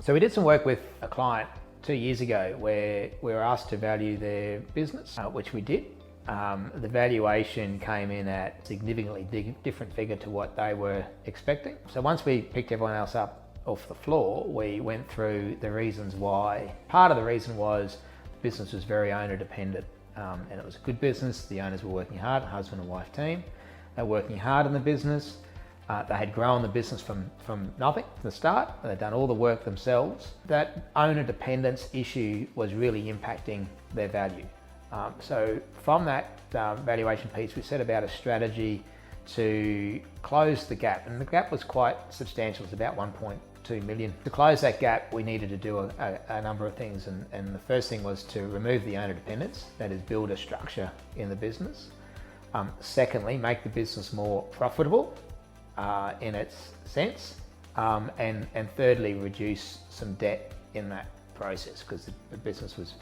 So we did some work with a client 2 years ago where we were asked to value their business, which we did. The valuation came in at a significantly different figure to what they were expecting. So once we picked everyone else up off the floor, we went through the reasons why. Part of the reason was the business was very owner dependent, and it was a good business. The owners were working hard, husband and wife team. They were working hard in the business. They had grown the business from nothing at the start. They'd done all the work themselves. That owner dependence issue was really impacting their value. So from that valuation piece, we set about a strategy to close the gap, and the gap was quite substantial. It's about 1.2 million. To close that gap, we needed to do a number of things, and the first thing was to remove the owner dependence, that is, build a structure in the business. Secondly, make the business more profitable in its sense, and thirdly, reduce some debt in that process, because the business was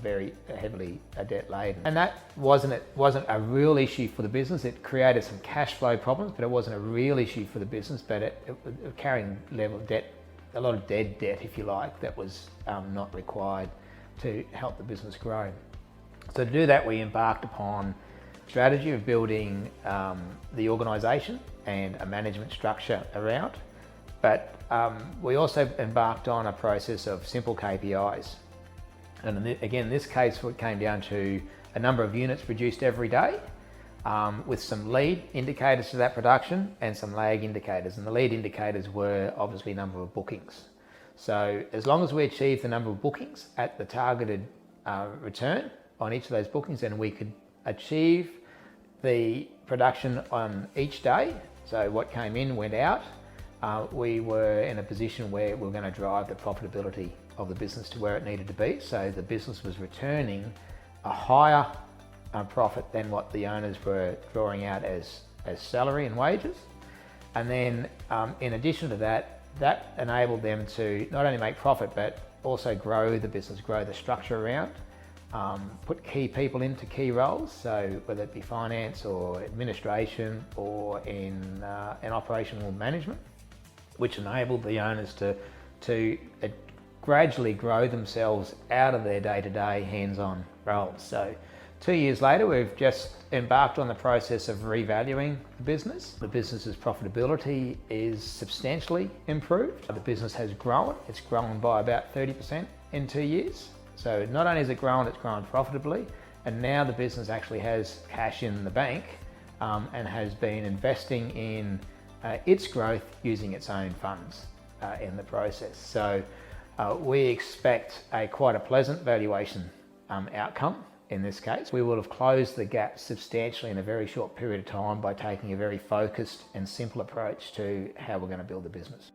very heavily debt laden, and that wasn't a real issue for the business. It created some cash flow problems, but it wasn't a real issue for the business. But it carrying level of debt, a lot of dead debt, if you like, that was not required to help the business grow. So to do that, we embarked upon a strategy of building the organisation and a management structure around. But we also embarked on a process of simple KPIs. And again, in this case, it came down to a number of units produced every day, with some lead indicators to that production and some lag indicators. And the lead indicators were obviously number of bookings. So as long as we achieved the number of bookings at the targeted return on each of those bookings, then we could achieve the production on each day. So what came in went out. We were in a position where we were going to drive the profitability of the business to where it needed to be. So the business was returning a higher profit than what the owners were drawing out as salary and wages. And then in addition to that, that enabled them to not only make profit, but also grow the business, grow the structure around, put key people into key roles. So whether it be finance or administration or in operational management, which enabled the owners to gradually grow themselves out of their day-to-day hands-on roles. So 2 years later, we've just embarked on the process of revaluing the business. The business's profitability is substantially improved. The business has grown. It's grown by about 30% in 2 years. So not only has it grown, it's grown profitably, and now the business actually has cash in the bank and has been investing in its growth using its own funds in the process. So we expect quite a pleasant valuation outcome in this case. We will have closed the gap substantially in a very short period of time by taking a very focused and simple approach to how we're going to build the business.